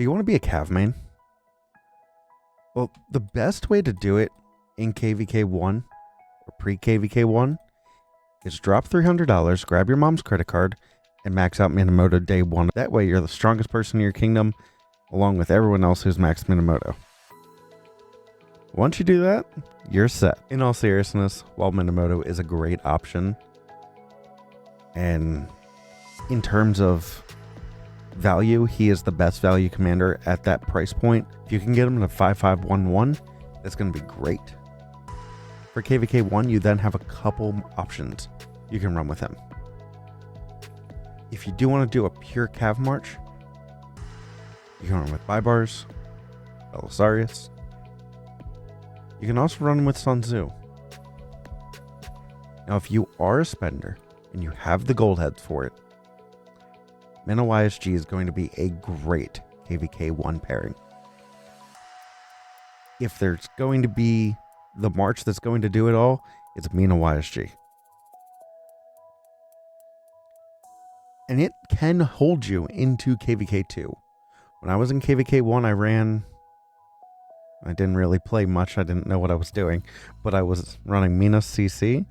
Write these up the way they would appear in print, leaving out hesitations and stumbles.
So you want to be a Cav main? Well, the best way to do it in KVK1 or pre-KVK1 is drop $300, grab your mom's credit card, and max out Minamoto day one. That way you're the strongest person in your kingdom, along with everyone else who's maxed Minamoto. Once you do that, you're set. In all seriousness, while Minamoto is a great option, and in terms of value, he is the best value commander at that price point. If you can get him in a 5511, that's going to be great. For KVK1, you then have a couple options you can run with him. If you do want to do a pure Cav March, you can run with Baibars, Belisarius. You can also run with Sun Tzu. Now, if you are a spender and you have the gold heads for it, Mina YSG is going to be a great KVK1 pairing. If there's going to be the March that's going to do it all, it's Mina YSG. And it can hold you into KVK2. When I was in KVK1, I didn't really play much. I didn't know what I was doing. But I was running Mina CC,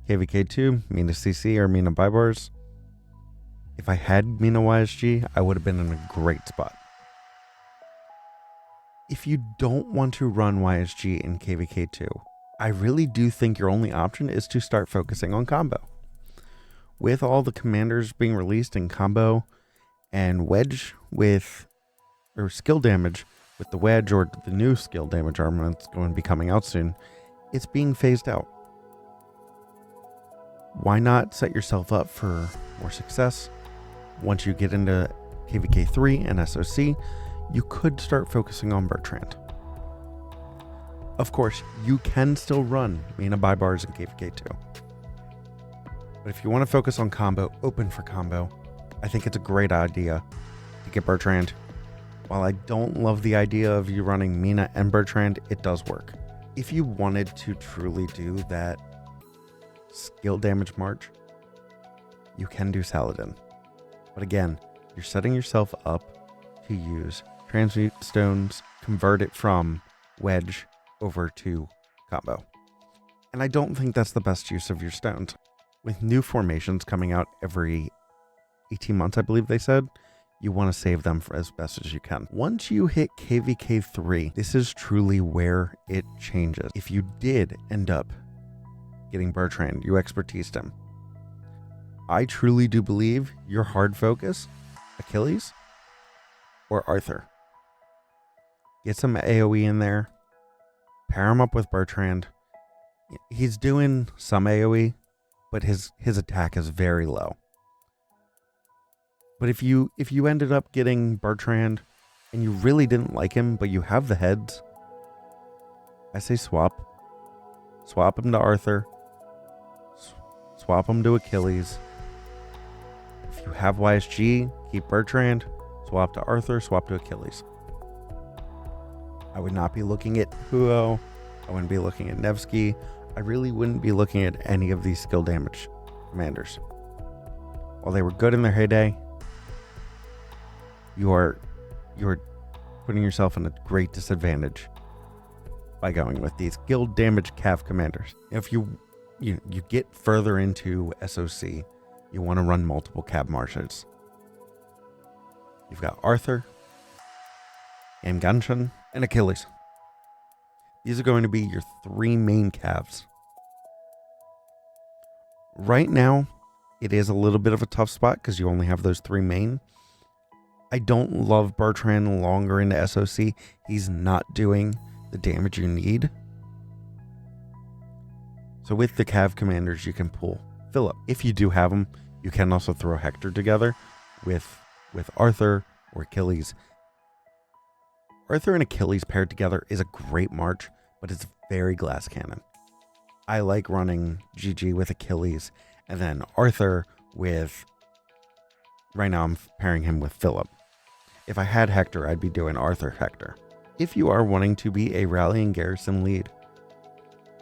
KVK2, Mina CC, or Mina Baibars. If I had Mina YSG, I would have been in a great spot. If you don't want to run YSG in KVK2, I really do think your only option is to start focusing on combo. With all the commanders being released in combo and wedge with, or skill damage with the wedge or the new skill damage armor that's going to be coming out soon, it's being phased out. Why not set yourself up for more success? Once you get into KVK3 and SOC, you could start focusing on Bertrand. Of course, you can still run Mina Baibars in KVK2. But if you want to focus on combo, open for combo, I think it's a great idea to get Bertrand. While I don't love the idea of you running Mina and Bertrand, it does work. If you wanted to truly do that skill damage march, you can do Saladin. But again, you're setting yourself up to use Transmute Stones, convert it from wedge over to combo. And I don't think that's the best use of your stones. With new formations coming out every 18 months, I believe they said, you want to save them for as best as you can. Once you hit KVK3, this is truly where it changes. If you did end up getting Bertrand, you expertised him, I truly do believe your hard focus, Achilles or Arthur. Get some AoE in there, pair him up with Bertrand. He's doing some AoE, but his attack is very low. But if you ended up getting Bertrand and you really didn't like him, but you have the heads, I say swap him to Arthur, swap him to Achilles. If you have YSG, keep Bertrand, swap to Arthur, swap to Achilles. I would not be looking at Huo. I wouldn't be looking at Nevsky. I really wouldn't be looking at any of these skill damage commanders. While they were good in their heyday, you're putting yourself in a great disadvantage by going with these skill damage Cav commanders. If you get further into SOC, you want to run multiple Cav marches. You've got Arthur, Amganshan, and Achilles. These are going to be your three main Cavs. Right now, it is a little bit of a tough spot because you only have those three main. I don't love Bertrand longer into SOC. He's not doing the damage you need. So with the Cav commanders, you can pull Philip. If you do have them, you can also throw Hector together with Arthur or Achilles. Arthur and Achilles paired together is a great march, but it's very glass cannon. I like running GG with Achilles and then Arthur with, right now I'm pairing him with Philip. If I had Hector, I'd be doing Arthur Hector. If you are wanting to be a rallying garrison lead,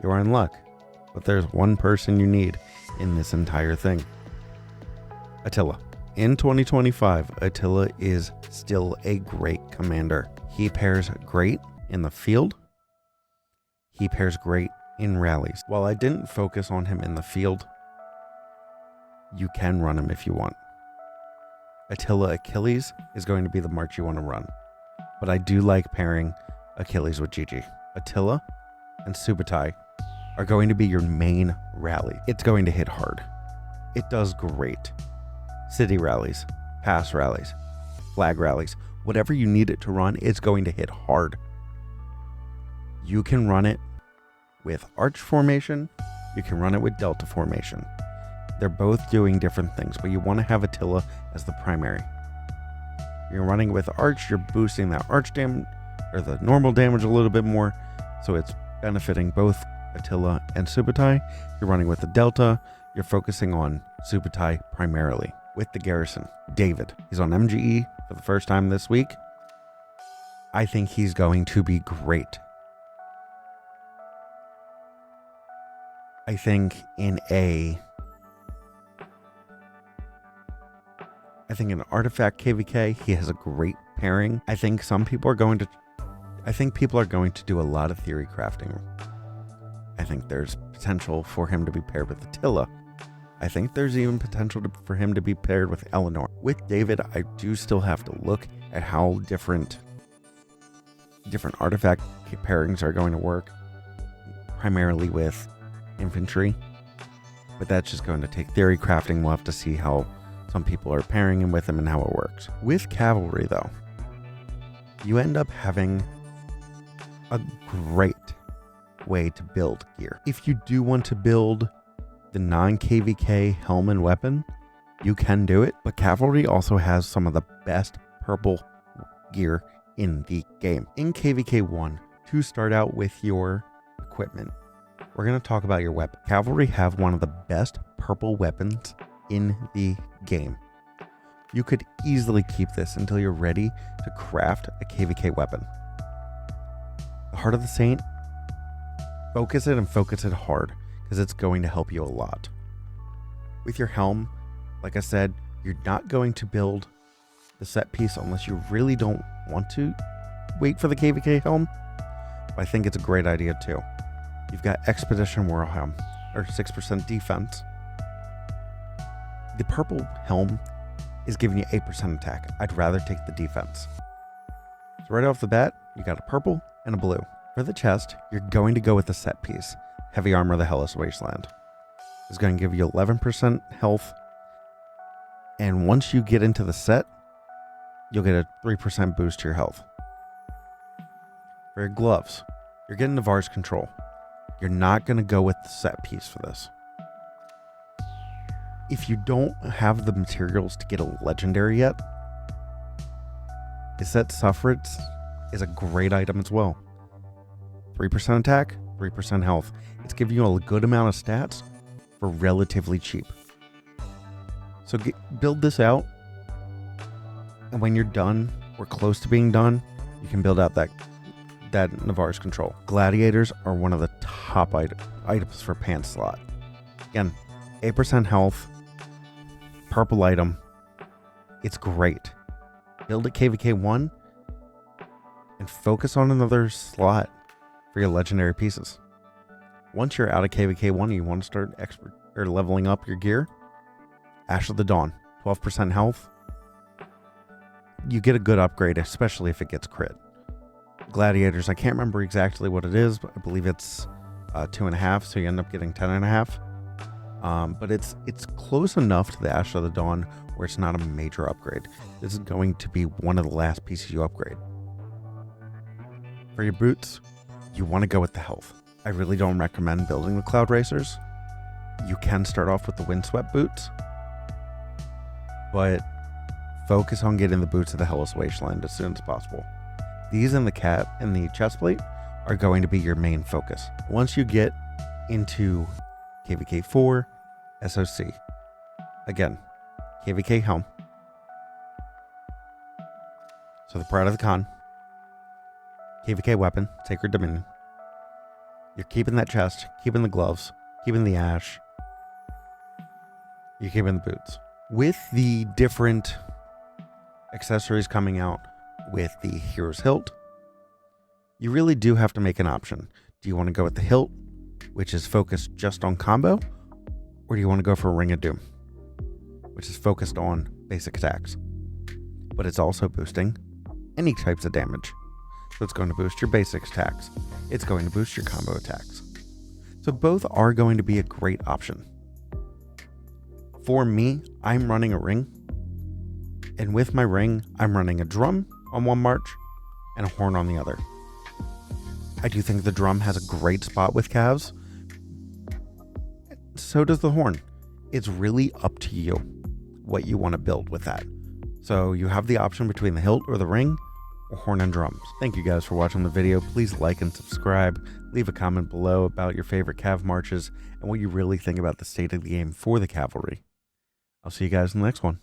you are in luck, but there's one person you need in this entire thing. Attila. In 2025, Attila is still a great commander. He pairs great in the field. He pairs great in rallies. While I didn't focus on him in the field, you can run him if you want. Attila Achilles is going to be the march you want to run. But I do like pairing Achilles with Gigi. Attila and Subutai are going to be your main rally. It's going to hit hard. It does great. City rallies, pass rallies, flag rallies, whatever you need it to run, it's going to hit hard. You can run it with arch formation. You can run it with delta formation. They're both doing different things, but you want to have Attila as the primary. You're running with arch, you're boosting that arch damage or the normal damage a little bit more, so it's benefiting both Attila and Subutai. You're running with the delta, you're focusing on Subutai primarily. With the garrison, David, he's on MGE for the first time this week. I think he's going to be great. I think in an artifact KVK, he has a great pairing. I think people are going to do a lot of theory crafting. I think there's potential for him to be paired with Attila. I think there's even potential for him to be paired with Eleanor. With David, I do still have to look at how different artifact pairings are going to work, primarily with infantry. But that's just going to take theory crafting. We'll have to see how some people are pairing him with him and how it works. With cavalry, though, you end up having a great way to build gear. If you do want to build the non-KVK helm and weapon, you can do it, but cavalry also has some of the best purple gear in the game. In KVK 1, to start out with your equipment, we're going to talk about your weapon. Cavalry have one of the best purple weapons in the game. You could easily keep this until you're ready to craft a KVK weapon. The Heart of the Saint, focus it and focus it hard, because it's going to help you a lot. With your helm, like I said, you're not going to build the set piece unless you really don't want to wait for the KVK helm. But I think it's a great idea too. You've got Expedition War Helm, or 6% defense. The purple helm is giving you 8% attack. I'd rather take the defense. So right off the bat, you got a purple and a blue. For the chest, you're going to go with the set piece. Heavy Armor of the Hellish Wasteland is going to give you 11% health. And once you get into the set, you'll get a 3% boost to your health. For your gloves, you're getting Navarre's Control. You're not going to go with the set piece for this. If you don't have the materials to get a legendary yet, the set Suffrage is a great item as well. 3% attack, 3% health. It's giving you a good amount of stats for relatively cheap. So build this out, and when you're done or close to being done, you can build out that Navarre's Control. Gladiators are one of the top items for pants slot. Again, 8% health, purple item. It's great. Build a KVK 1 and focus on another slot for your legendary pieces. Once you're out of KVK 1 and you want to start leveling up your gear, Ash of the Dawn, 12% health. You get a good upgrade, especially if it gets crit. Gladiators, I can't remember exactly what it is, but I believe it's 2.5, so you end up getting 10.5. But it's close enough to the Ash of the Dawn where it's not a major upgrade. This is going to be one of the last pieces you upgrade. For your boots, you want to go with the health. I really don't recommend building the Cloud Racers. You can start off with the Windswept boots, but focus on getting the boots of the Hellish Wasteland as soon as possible. These and the cap and the chest plate are going to be your main focus. Once you get into KVK 4, SOC, again, KVK helm. So the Pride of the Khan, KVK weapon, Sacred Dominion. You're keeping that chest, keeping the gloves, keeping the ash. You're keeping the boots. With the different accessories coming out with the Hero's Hilt, you really do have to make an option. Do you want to go with the hilt, which is focused just on combo, or do you want to go for Ring of Doom, which is focused on basic attacks, but it's also boosting any types of damage? So it's going to boost your basic attacks. It's going to boost your combo attacks. So both are going to be a great option. For me, I'm running a ring, and with my ring, I'm running a drum on one march and a horn on the other. I do think the drum has a great spot with calves. So does the horn. It's really up to you what you want to build with that. So you have the option between the hilt or the ring, or horn and drums. Thank you guys for watching the video. Please like and subscribe. Leave a comment below about your favorite cav marches and what you really think about the state of the game for the cavalry. I'll see you guys in the next one.